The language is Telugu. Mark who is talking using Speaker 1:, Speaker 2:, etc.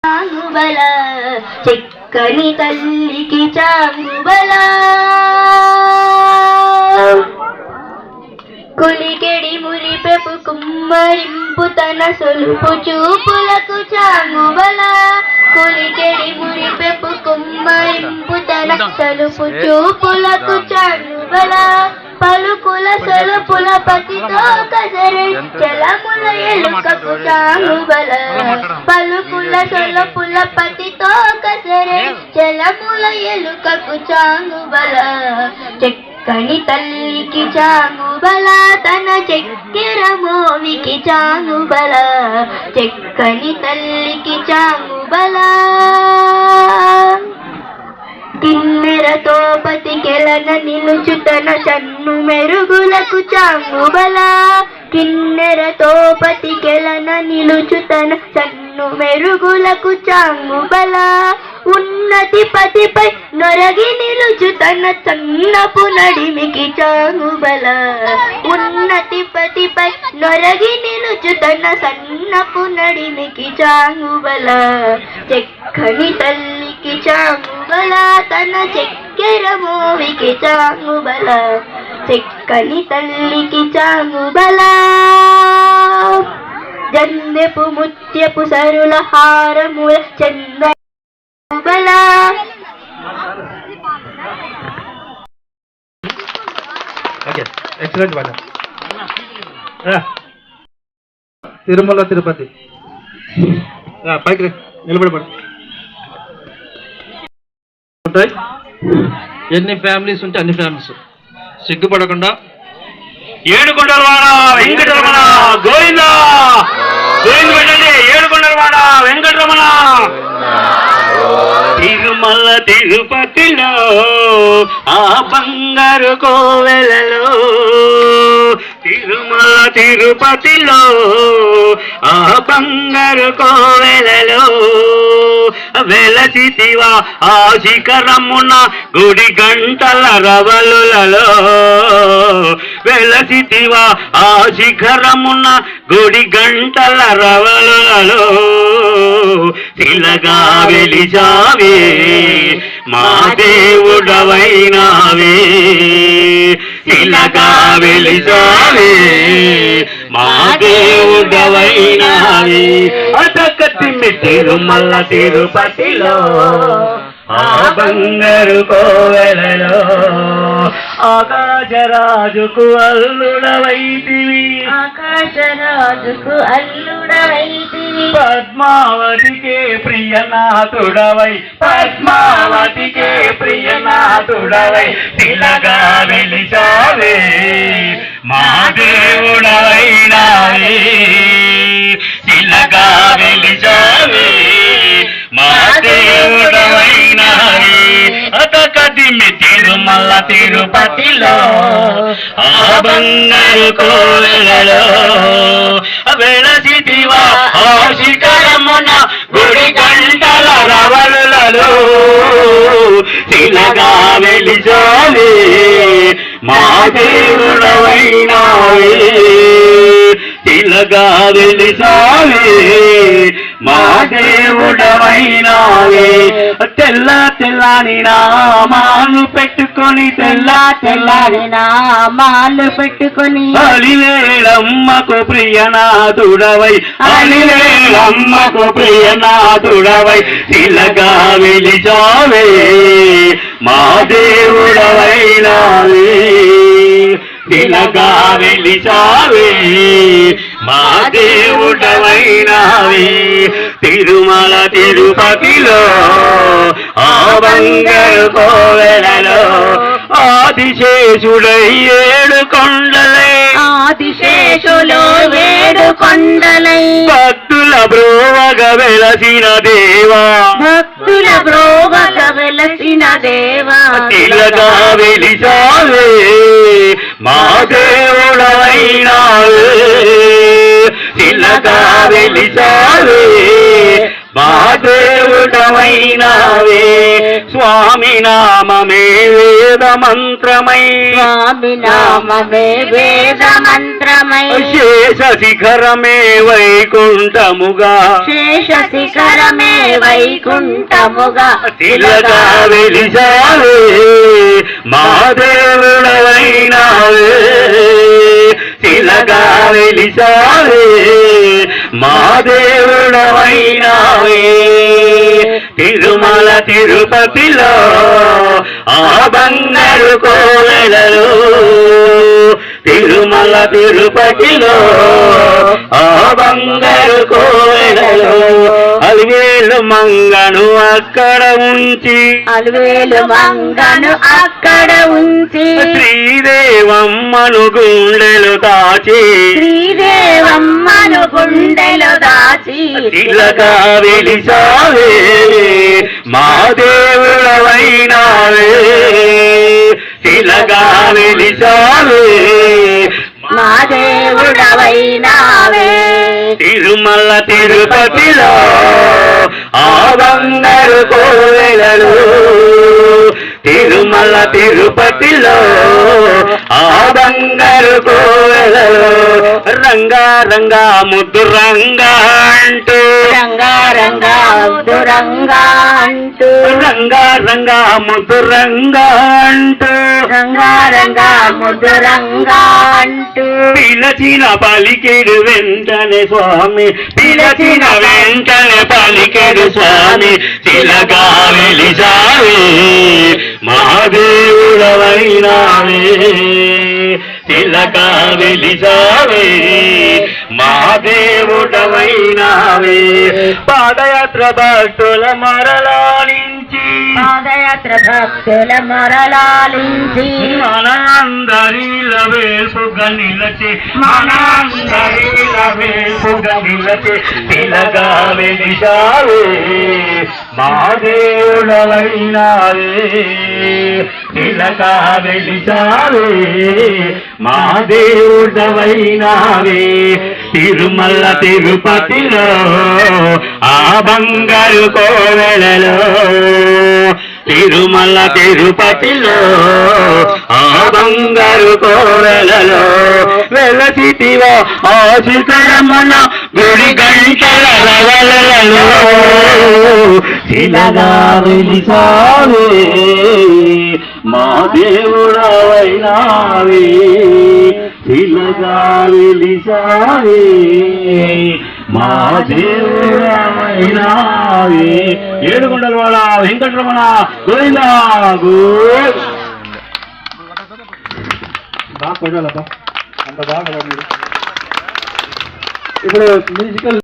Speaker 1: చాంగుబల చిక్కని తల్లికి చాంగుబల కులికెడి మురిపెపు కుమ్మరింపు తన సొలుపు చూపులకు చాంగుబల కులికెడి మురిపెపు కుమ్మరింపు తన సొలుపు చూపులకు చాంగుబల పలుకుల సొలుపుల పతితో కసరే చలముల ఎలుకకు చాంగుబల పలుకుల సొలుపుల పతితో కసరే చలముల ఎలుకకు చాంగుబల చెక్కని తల్లికి చాంగుబల తన చెక్కెర మోవికి చాంగుబల చెక్కని తల్లికి చాంగుబల కిన్నెరతో పతికెలన నిలుచు తన చన్ను మెరుగులకు చాంగుబల కిన్నెరతో పతికెలన నిలుచు తన చన్ను మెరుగులకు చాంగుబల ఉన్నతి పతిపై నొరగి నిలుచు తన చన్నపు నడిమికి చాంగుబల ఉన్నతి పతిపై నొరగి నిలుచు తన సన్నపు నడిమికి చాంగుబల చెక్కని తల్లికి చాంగుబల తన చెక్కెర మోవికి చాంగుబల చెక్కని తల్లికి చాంగుబల జందెపు ముత్యపు సరుల హారముల చంద
Speaker 2: ఎక్సలెంట్ పాట. తిరుమల తిరుపతి పైకి నిలబడబడి ఉంటాయి. ఎన్ని ఫ్యామిలీస్ ఉంటే అన్ని ఫ్యామిలీస్ సిగ్గుపడకుండా
Speaker 3: ఏడుకొండలవాడ వెంకటరమణ గోవింద గోవింద పెట్టండి. ఏడుకొండలవాడ వెంకటరమణ. తిరుమల తిరుపతిలో ఆ బంగారు కోవెలలో తిరుమల తిరుపతిలో ఆ బంగారు కోవెలలో వెలసితివా ఆ శిఖరమున గుడి గంటల రవలులలో వెలసితివా ఆ శిఖరమున గుడి గంటల రవలులలో శిలగా వెలిచావే మా దేవుడవైనావే శిలగా వెలిచావే మా దేవుడవైనావే అటకతిమి తిరుమల తిరుపతిలో ఆ బంగారు కోవెలలో ఆకాశరాజుకు అల్లుడవైతివి
Speaker 1: ఆకాశరాజుకు అల్లుడవైతివి
Speaker 3: పద్మావతికే ప్రియనాథుడవై పద్మావతికే ప్రియనాథుడవై శిలగా వెలిచావే మా దేవుడవైనావే శిలగా వెలిచావే మా దేవుడవైనావే అతకదిమి తిరుమల తిరుపతిలో ఆ బంగారు కోవెలలో వెలసితివా ఆ శిఖరమున గుడి గంటల రవలులలో శిలగా వెలిచావే మా దేవుడవైనావే శిలగా వెలిచావే మా దేవుడవైనావే తెల్ల తెల్లని నామాలు పెట్టుకొని తెల్ల తెల్లని
Speaker 1: నామాలు పెట్టుకొని
Speaker 3: అలివేలమ్మకు ప్రియనాథుడవై అలివేలమ్మకు ప్రియనాథుడవై శిలగా వెలిచావే మా దేవుడవైనావే శిలగా వెలిచావే మా దేవుడవైనావే తిరుమల తిరుపతిలో ఆ బంగారు కోవెలలో ఆదిశేషుడై ఏడు కొండలై
Speaker 1: ఆదిశేషులో వేడు కొండలై
Speaker 3: భక్తుల బ్రోవగ వెలసిన దేవా
Speaker 1: భక్తుల బ్రోవగ వెలసిన దేవా
Speaker 3: శిలగా వెలిచావే మా దేవుడవైనావే శిలగా వెలిచావే మా దేవుడ దేవుడవైనావే స్వామి నామమే వేద మంత్రమై
Speaker 1: స్వామి నామమే వేద మంత్రమై
Speaker 3: శేష శిఖరమే వైకుంఠముగా
Speaker 1: శేష శిఖరమే వైకుంఠముగా
Speaker 3: శిలగా వెలిసావే మా దేవుడవైనావే శిలగా వెలిసావే మా దేవుడవైనావే తిరుమల తిరుపతిలో ఆ బంగారు కోవెలలో తిరుమల తిరుపతిలో ఆ బంగారు కోవెలలో అలివేలు మంగను అక్కడ ఉంచి
Speaker 1: అలివేలు మంగను అక్కడ ఉంచి
Speaker 3: శ్రీదేవమ్మను గుండెలు దాచి
Speaker 1: శ్రీదేవమ్మను గుండెలు దాచి
Speaker 3: శిలగా వెలిసావే మా దేవుడవైనావే శిలగా వెలిసావే
Speaker 1: మా దేవుడవైనావే
Speaker 3: తిరుమల తిరుపతిలో ఆ బంగారు కోవెలలో తిరుమల తిరుపతిలో ఆ బంగారు కోవెలలో రంగా రంగా ముద్దు రంగా అంటూ
Speaker 1: రంగా రంగా ముద్దు రంగా అంటూ
Speaker 3: రంగా రంగా ముద్దు రంగా అంటూ
Speaker 1: రంగా రంగా ముద్దు రంగా అంటూ
Speaker 3: పిలచిన పలికెడు వెంటనే స్వామి పిలచిన వెంటనే పలికెడు స్వామి శిలగా వెలిసావే మహాదేవుడవైనావే శిలగా వెలిసావే మహాదేవుడవైనావే పాదయాత్ర భక్తుల మరలాలించి
Speaker 1: పాదయాత్ర భక్తుల మరలాలించి
Speaker 3: మనందరిల వేసుగా నిలచి మనందరిల వేసుగా నిలచి శిలగా వెలిసావే మహాదేవుడవైనావే శిలగా వెలిసావే మహాదేవుడవైనావే తిరుమల తిరుపతిలో ఆ బంగారు కోవెలలో తిరుమల తిరుపతిలో ఆ బంగారు కోవెలలో వెలసిటివో ఆ శిఖరమున గుడి గంటల రవలలో శిలగా వెలిసావే మా దేవుడవైనావే శిలగా వెలిసావే మా దేవుడవైనావే ఏడుకొండల వాడ వెంకటరమణ గోవిందా
Speaker 2: బాగా కొట్టాలబ్బా అంత బాగా ఇప్పుడు మ్యూజికల్